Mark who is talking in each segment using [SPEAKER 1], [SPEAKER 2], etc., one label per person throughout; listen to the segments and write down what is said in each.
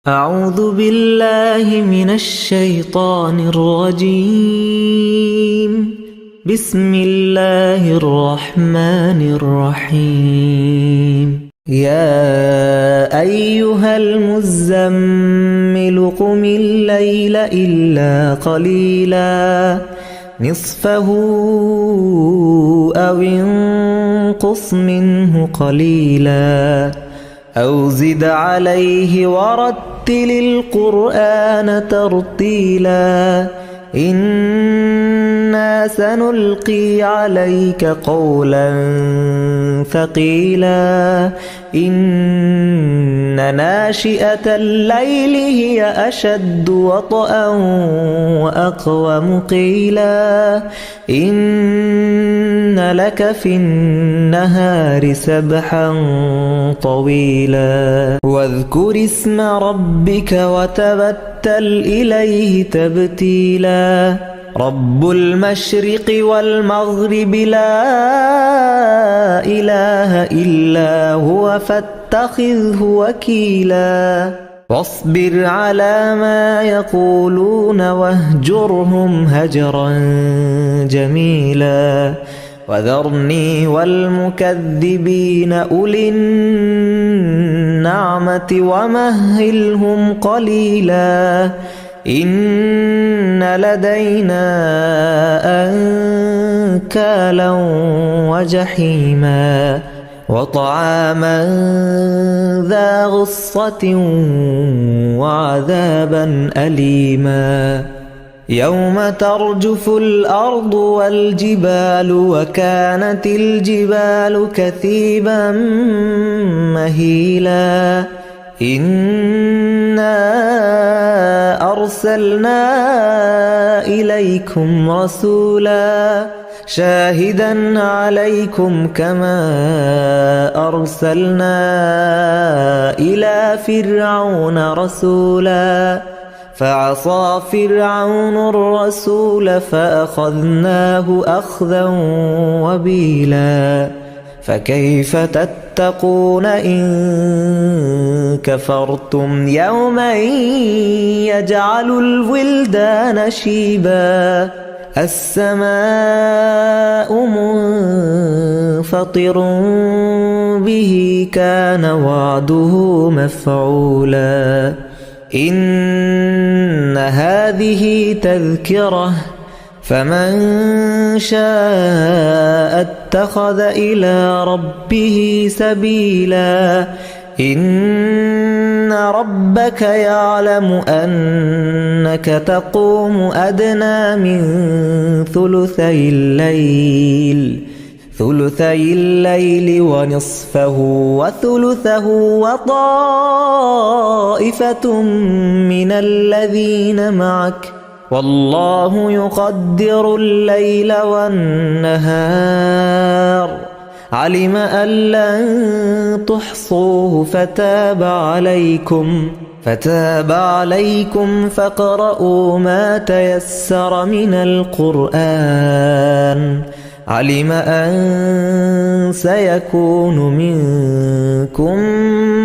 [SPEAKER 1] أعوذ بالله من الشيطان الرجيم. بسم الله الرحمن الرحيم. يا أيها المزمل قم الليل إلا قليلا نصفه أو انقص منه قليلا أو زد عليه ورتل القرآن ترتيلا إنا سنلقي عليك قولا ثقيلا إن ناشئة الليل هي أشد وطئا وأقوم قيلا إن لك في النهار سبحا طويلا واذكر اسم ربك وتبتل إليه تبتيلا رب المشرق والمغرب لا إله إلا هو فاتخذه وكيلا واصبر على ما يقولون واهجرهم هجرا جميلا وذرني والمكذبين أولي النعمة ومهلهم قليلا إن لدينا أنكالا وجحيما وطعاما ذا غصة وعذابا أليما يوم ترجف الأرض والجبال وكانت الجبال كثيبا مهيلا إنا أرسلنا إليكم رسولا شاهدا عليكم كما أرسلنا إلى فرعون رسولا فعصى فرعون الرسول فأخذناه أخذا وبيلا فكيف تتقون إن كفرتم يوما يجعل الولدان شيبا السماء منفطر به كان وعده مفعولا إن هذه تذكرة فمن شاء اتخذ إلى ربه سبيلا إن ربك يعلم أنك تقوم أدنى من ثلثي الليل ونصفه وثلثه وطائفة من الذين معك والله يقدر الليل والنهار علم أن لن تحصوه فتاب عليكم فاقرؤوا ما تيسر من القرآن علم أن سيكون منكم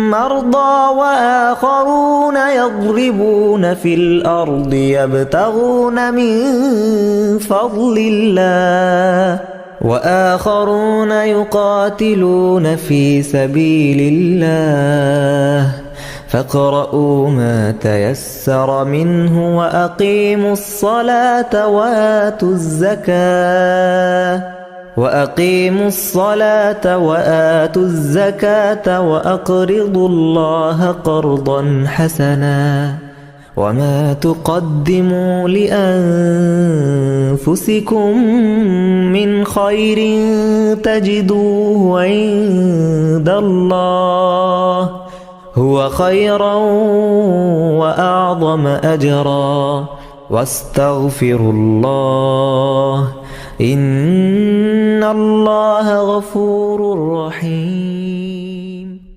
[SPEAKER 1] مرضى وآخرون يضربون في الأرض يبتغون من فضل الله وآخرون يقاتلون في سبيل الله فاقرؤوا ما تيسر منه وأقيموا الصلاة وآتوا الزكاة وأقرضوا الله قرضا حسنا وما تقدموا لأنفسكم من خير تجدوه عند الله هو خيرا وأعظم أجرا واستغفروا الله إن الله غفور رحيم.